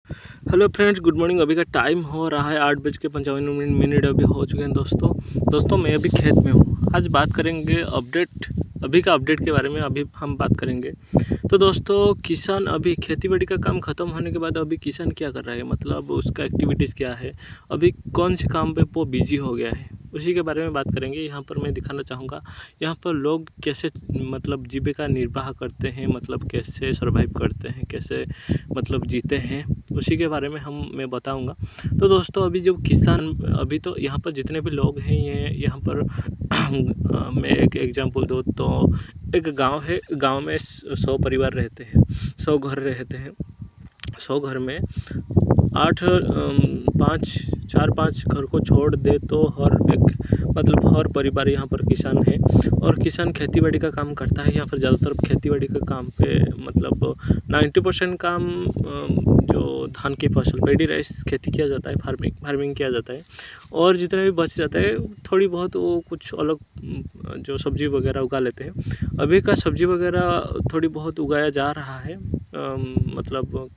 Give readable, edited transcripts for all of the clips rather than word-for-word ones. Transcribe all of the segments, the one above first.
Hello friends, good morning. अभी का time हो रहा है 8:55 अभी हो चुके हैं दोस्तों मैं अभी खेत में हूँ। आज बात करेंगे अभी का अपडेट के बारे में। अभी हम बात करेंगे तो दोस्तों, किसान अभी खेती बाड़ी का काम ख़त्म होने के बाद अभी किसान क्या कर रहा है, मतलब उसका एक्टिविटीज़ क्या है, अभी कौन से काम पे वो बिजी हो गया है, उसी के बारे में बात करेंगे। यहाँ पर मैं दिखाना चाहूँगा यहाँ पर लोग कैसे मतलब जीविका निर्वाह करते हैं, मतलब कैसे सर्वाइव करते हैं, कैसे मतलब जीते हैं, उसी के बारे में मैं बताऊंगा। तो दोस्तों, अभी जो किसान, अभी तो यहाँ पर जितने भी लोग हैं, ये यहाँ पर मैं एक एग्जांपल दूँ तो एक गांव है। गांव में 100 परिवार रहते हैं, 100 घर रहते हैं। 100 घर में 4-5 घर को छोड़ दे तो हर परिवार यहाँ पर किसान है, और किसान खेतीबाड़ी का काम करता है। यहाँ पर ज़्यादातर खेतीबाड़ी का काम पे मतलब 90% काम जो धान की फसल, पैडी राइस खेती किया जाता है, फार्मिंग किया जाता है। और जितना भी बच जाता है थोड़ी बहुत, वो कुछ अलग जो सब्जी वगैरह उगा लेते हैं। अभी का सब्जी वगैरह थोड़ी बहुत उगाया जा रहा है। मतलब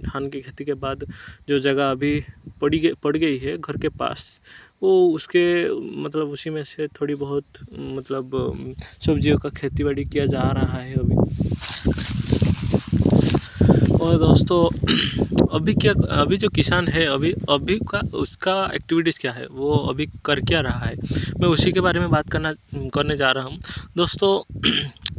धान की खेती के बाद जो जगह अभी पड़ गई है घर के पास, वो उसके मतलब उसी में से थोड़ी बहुत मतलब सब्जियों का खेतीबाड़ी किया जा रहा है अभी। और दोस्तों, अभी जो किसान है, अभी का उसका एक्टिविटीज़ क्या है, वो अभी कर क्या रहा है, मैं उसी के बारे में बात करने जा रहा हूँ दोस्तों।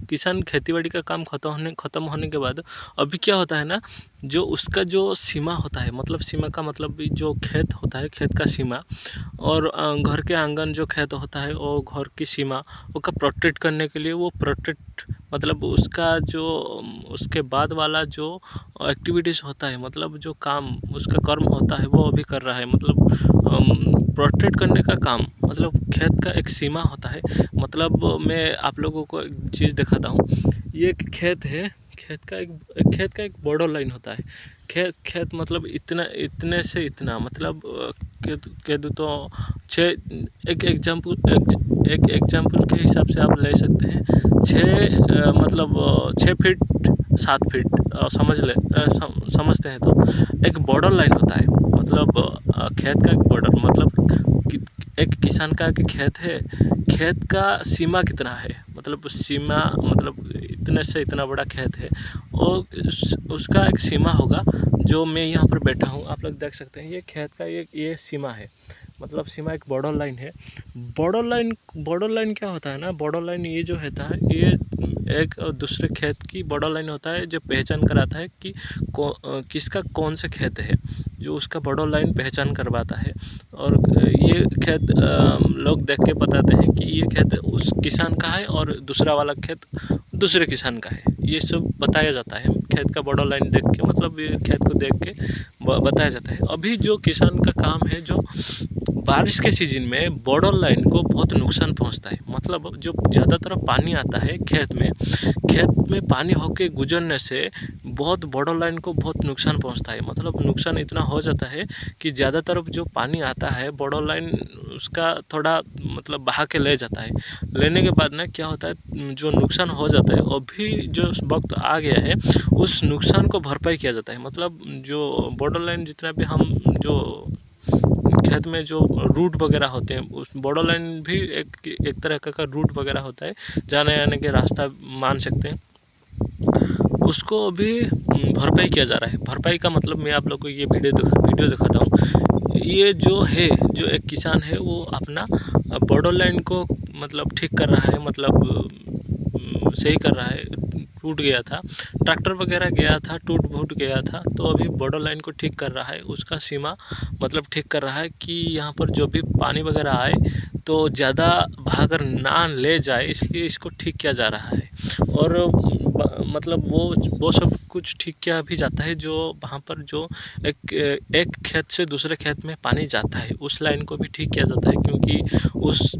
किसान खेतीबाड़ी का काम ख़त्म होने के बाद अभी क्या होता है ना, जो उसका जो सीमा होता है, मतलब सीमा का मतलब भी जो खेत होता है, खेत का सीमा, और घर के आंगन जो खेत होता है, वो घर की सीमा वो का प्रोटेक्ट करने के लिए, वो प्रोटेक्ट मतलब उसका जो उसके बाद वाला जो एक्टिविटीज़ होता है, मतलब जो काम उसका कर्म होता है, वो अभी कर रहा है। मतलब प्रोटेक्ट करने का काम, मतलब खेत का एक सीमा होता है। मतलब मैं आप लोगों को एक चीज़ दिखाता हूँ। ये एक खेत है, खेत का एक बॉर्डर लाइन होता है। खेत मतलब इतने से इतना, मतलब कह दूँ तो एक एग्जाम्पल के हिसाब से आप ले सकते हैं। 6 फीट 7 फीट समझते हैं तो एक बॉर्डर लाइन होता है। मतलब खेत का एक बॉर्डर, मतलब एक किसान का एक खेत है, खेत का सीमा कितना है, मतलब सीमा मतलब इतने से इतना बड़ा खेत है, और उसका एक सीमा होगा। जो मैं यहाँ पर बैठा हूँ, आप लोग देख सकते हैं, ये खेत का ये सीमा है। मतलब सीमा एक बॉर्डर लाइन है। बॉर्डर लाइन क्या होता है ना, बॉर्डर लाइन ये जो होता है, ये एक दूसरे खेत की बॉर्डर लाइन होता है, जो पहचान कराता है कि किसका कौन सा खेत है, जो उसका बॉर्डर लाइन पहचान करवाता है। और ये खेत लोग देख के बताते हैं कि ये खेत उस किसान का है, और दूसरा वाला खेत दूसरे किसान का है। ये सब बताया जाता है खेत का बॉर्डर लाइन देख के, मतलब ये खेत को देख के बताया जाता है। अभी जो किसान का काम है, जो बारिश के सीजन में बॉर्डर लाइन को बहुत नुकसान पहुंचता है। मतलब जो ज़्यादातर पानी आता है खेत में पानी होके गुजरने से बहुत बॉर्डर लाइन को बहुत नुकसान पहुंचता है। मतलब नुकसान इतना हो जाता है कि ज़्यादातर जो पानी आता है, बॉर्डर लाइन उसका थोड़ा मतलब बहा के ले जाता है। लेने के बाद ना क्या होता है, जो नुकसान हो जाता है, अभी जो वक्त आ गया है, उस नुकसान को भरपाई किया जाता है। मतलब जो बॉर्डर लाइन जितना भी हम जो खेत में जो रूट वगैरह होते हैं, उस बॉर्डर लाइन भी एक तरह का रूट वगैरह होता है, जाने आने के रास्ता मान सकते हैं। उसको अभी भरपाई किया जा रहा है। भरपाई का मतलब मैं आप लोग को ये वीडियो दिखाता हूँ। ये जो है, जो एक किसान है, वो अपना बॉर्डर लाइन को मतलब ठीक कर रहा है, मतलब सही कर रहा है। टूट गया था, ट्रैक्टर वगैरह गया था, टूट फूट गया था, तो अभी बॉर्डर लाइन को ठीक कर रहा है, उसका सीमा मतलब ठीक कर रहा है कि यहाँ पर जो भी पानी वगैरह आए तो ज़्यादा भागर ना ले जाए, इसलिए इसको ठीक किया जा रहा है। और मतलब वो सब कुछ ठीक किया भी जाता है, जो वहाँ पर जो एक खेत से दूसरे खेत में पानी जाता है, उस लाइन को भी ठीक किया जाता है, क्योंकि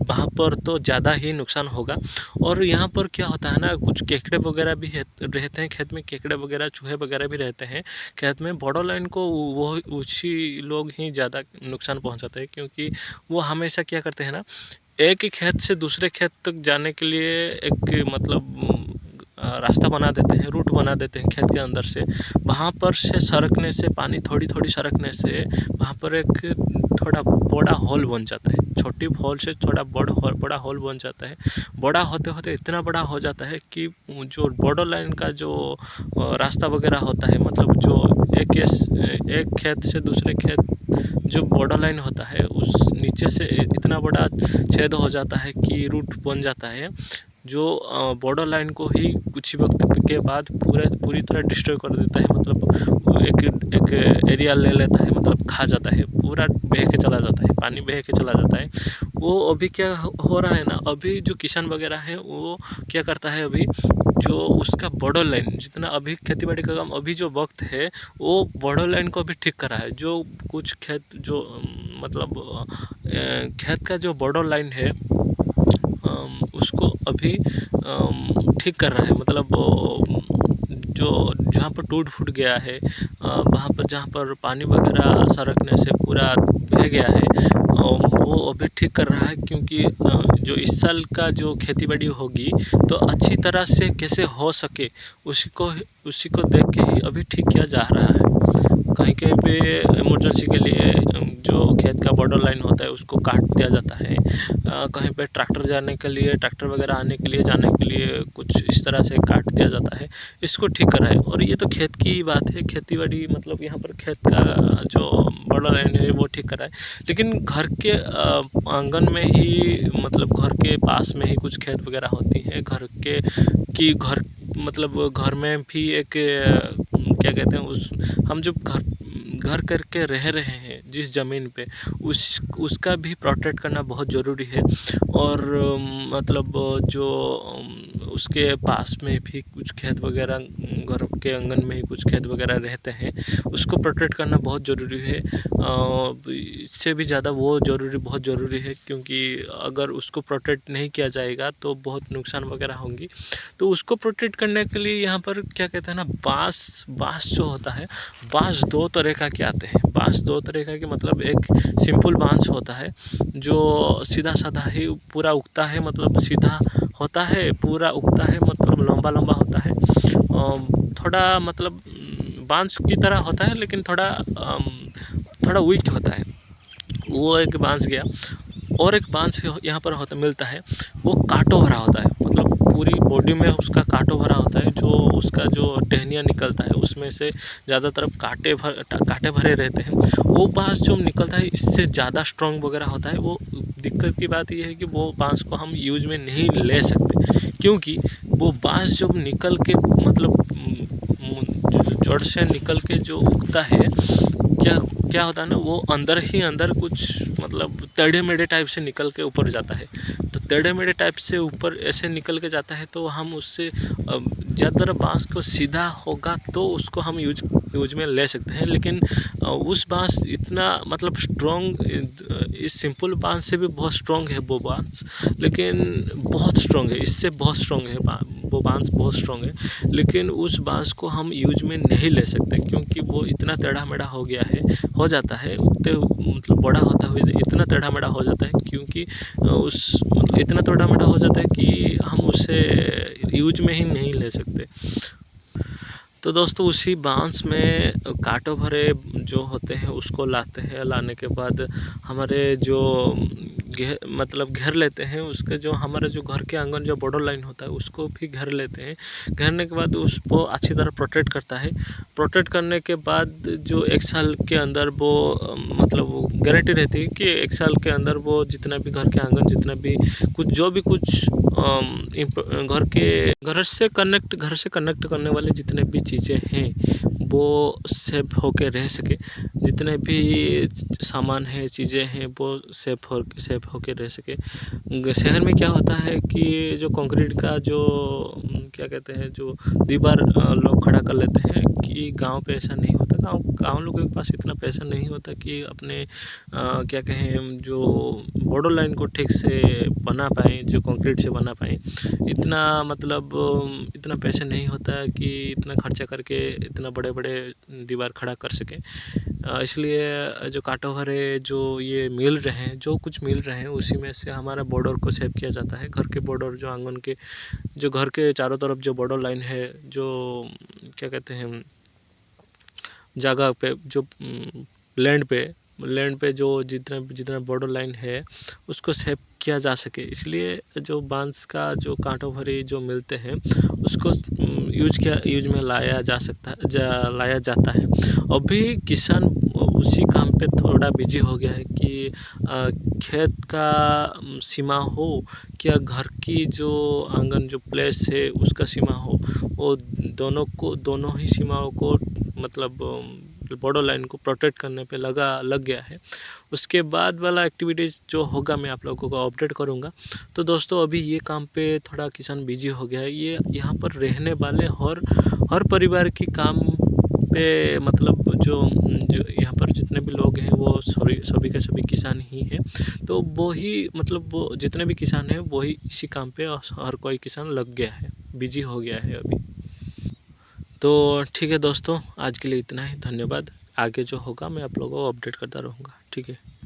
वहाँ पर तो ज़्यादा ही नुकसान होगा। और यहाँ पर क्या होता है ना, कुछ केकड़े वगैरह भी रहते हैं खेत में, केकड़े वगैरह, चूहे वगैरह भी रहते हैं खेत में। बॉर्डर लाइन को वो उसी लोग ही ज़्यादा नुकसान पहुँचाते हैं, क्योंकि वो हमेशा क्या करते हैं ना, एक ही खेत से दूसरे खेत तक जाने के लिए एक मतलब रास्ता बना देते हैं, रूट बना देते हैं खेत के अंदर से। वहाँ पर से सरकने से, पानी थोड़ी थोड़ी सरकने से वहाँ पर एक थोड़ा बड़ा होल बन जाता है। छोटी होल से थोड़ा बड़ा होल बन जाता है। बड़ा होते होते इतना बड़ा हो जाता है कि जो बॉर्डर लाइन का जो रास्ता वगैरह होता है, मतलब जो एक खेत से दूसरे खेत जो बॉर्डर लाइन होता है, उस नीचे से इतना बड़ा छेद हो जाता है कि रूट बन जाता है, जो बॉर्डर लाइन को ही कुछ ही वक्त के बाद पूरी तरह डिस्ट्रॉय कर देता है। मतलब एक एरिया ले लेता है, मतलब खा जाता है, पूरा बह के चला जाता है, पानी बह के चला जाता है। वो अभी क्या हो रहा है ना, अभी जो किसान वगैरह है वो क्या करता है, अभी जो उसका बॉर्डर लाइन जितना अभी खेती बाड़ी का काम अभी जो वक्त है, वो बॉर्डर लाइन को अभी ठीक कर रहा है। जो कुछ खेत जो मतलब खेत का जो बॉर्डर लाइन है उसको अभी ठीक कर रहा है। मतलब जो जहाँ पर टूट फूट गया है, वहाँ पर जहाँ पर पानी वगैरह सरकने से पूरा बह गया है, वो अभी ठीक कर रहा है। क्योंकि जो इस साल का जो खेती बाड़ी होगी तो अच्छी तरह से कैसे हो सके, उसी को देख के ही अभी ठीक किया जा रहा है। कहीं कहीं पे इमरजेंसी के लिए जो खेत का बॉर्डर लाइन होता है उसको काट दिया जाता है। कहीं पे ट्रैक्टर जाने के लिए, ट्रैक्टर वगैरह आने के लिए, जाने के लिए कुछ इस तरह से काट दिया जाता है। इसको ठीक करा है। और ये तो खेत की बात है, खेती बाड़ी मतलब यहाँ पर खेत का जो बॉर्डर लाइन है वो ठीक करा है। लेकिन घर के आंगन में ही, मतलब घर के पास में ही कुछ खेत वगैरह होती हैं। घर मतलब घर में भी एक क्या कहते हैं, उस हम जो घर करके रह रहे हैं जिस ज़मीन पे, उसका भी प्रोटेक्ट करना बहुत ज़रूरी है। और मतलब जो उसके पास में भी कुछ खेत वगैरह, घर के आंगन में ही कुछ खेत वगैरह रहते हैं, उसको प्रोटेक्ट करना बहुत ज़रूरी है। इससे भी ज़्यादा वो बहुत ज़रूरी है, क्योंकि अगर उसको प्रोटेक्ट नहीं किया जाएगा तो बहुत नुकसान वगैरह होंगी। तो उसको प्रोटेक्ट करने के लिए यहाँ पर क्या कहते हैं ना, बाँस जो होता है, बाँस दो तरह के आते हैं। बाँस दो तरह का कि मतलब एक सिंपल बाँस होता है जो सीधा साधा ही पूरा उगता है, मतलब सीधा होता है, पूरा उगता है, मतलब लंबा लंबा होता है। थोड़ा मतलब बाँस की तरह होता है, लेकिन थोड़ा वीक होता है। वो एक बाँस गया। और एक बाँस यहाँ पर मिलता है, वो कांटों भरा होता है। मतलब पूरी बॉडी में उसका कांटों भरा होता है। जो उसका जो टहनियाँ निकलता है उसमें से ज़्यादातर कांटे भरे रहते हैं। वो बाँस जो निकलता है इससे ज़्यादा स्ट्रॉन्ग वगैरह होता है। वो दिक्कत की बात ये है कि वो बाँस को हम यूज़ में नहीं ले सकते, क्योंकि वो बाँस जब निकल के मतलब जड़ से निकल के जो उगता है, क्या होता है ना, वो अंदर ही अंदर कुछ मतलब टेढ़े मेढ़े टाइप से निकल के ऊपर जाता है। तो टेढ़े मेढ़े टाइप से ऊपर ऐसे निकल के जाता है, तो हम उससे ज़्यादातर बाँस को सीधा होगा तो उसको हम यूज में ले सकते हैं। लेकिन उस बाँस इतना मतलब स्ट्रॉन्ग, इस सिंपल बाँस से भी बहुत स्ट्रॉन्ग है वो बाँस, लेकिन बहुत स्ट्रॉन्ग है, इससे बहुत स्ट्रॉन्ग है वो बाँस, बहुत स्ट्रॉन्ग है। लेकिन उस बाँस को हम यूज में नहीं ले सकते, क्योंकि वो इतना टेढ़ा मेढ़ा हो जाता है उगते, मतलब बड़ा होता हुए इतना टेढ़ा मेढ़ा हो जाता है, क्योंकि मतलब इतना टेढ़ा मेढ़ा हो जाता है कि हम उसे यूज में ही नहीं ले सकते। तो दोस्तों उसी बाँस में कांटों भरे जो होते हैं उसको लाते हैं। लाने के बाद हमारे जो मतलब घेर लेते हैं, उसके जो हमारे जो घर के आंगन जो बॉर्डर लाइन होता है उसको भी घेर लेते हैं। घेरने के बाद उसको अच्छी तरह प्रोटेक्ट करता है। प्रोटेक्ट करने के बाद जो 1 साल के अंदर वो मतलब वो गारंटी रहती है कि 1 साल के अंदर वो जितना भी घर के आंगन, जितना भी कुछ घर से कनेक्ट करने वाले जितने भी चीज़ें हैं वो सेफ होके रह सके। जितने भी सामान है, चीज़ें हैं, वो सेफ होके रह सके। शहर में क्या होता है कि जो कंक्रीट का जो क्या कहते हैं, जो दीवार लोग खड़ा कर लेते हैं, कि गांव पे ऐसा नहीं होता। गांव लोगों के पास इतना पैसा नहीं होता कि अपने क्या कहें जो बॉर्डर लाइन को ठीक से बना पाएँ, जो कंक्रीट से बना पाएँ। इतना मतलब इतना पैसा नहीं होता है कि इतना खर्चा करके इतना बड़े-बड़े दीवार खड़ा कर सकें। इसलिए जो कांटो भरे जो ये मिल रहे हैं, जो कुछ मिल रहे हैं उसी में से हमारा बॉर्डर को सेव किया जाता है। घर के बॉर्डर जो आंगन के जो घर के चारों तरफ जो बॉर्डर लाइन है, जो क्या कहते हैं जगह पे जो लैंड पे जो जितना जितना बॉर्डर लाइन है उसको सेव किया जा सके, इसलिए जो बांस का जो कांटों भरी जो मिलते हैं उसको यूज में लाया जा सकता लाया जाता है। अभी किसान उसी काम पे थोड़ा बिजी हो गया है कि खेत का सीमा हो क्या घर की जो आंगन जो प्लेस है उसका सीमा हो, वो दोनों ही सीमाओं को मतलब बॉर्डर लाइन को प्रोटेक्ट करने पे लग गया है। उसके बाद वाला एक्टिविटीज़ जो होगा मैं आप लोगों को अपडेट करूँगा। तो दोस्तों अभी ये काम पे थोड़ा किसान बिजी हो गया है। ये यहाँ पर रहने वाले हर परिवार की काम पे मतलब जो यहाँ पर जितने भी लोग हैं वो सभी के सभी किसान ही हैं। तो वो ही मतलब वो जितने भी किसान हैं वही इसी काम पे हर कोई किसान लग गया है, बिजी हो गया है अभी। तो ठीक है दोस्तों, आज के लिए इतना ही। धन्यवाद। आगे जो होगा मैं आप लोगों को अपडेट करता रहूँगा। ठीक है।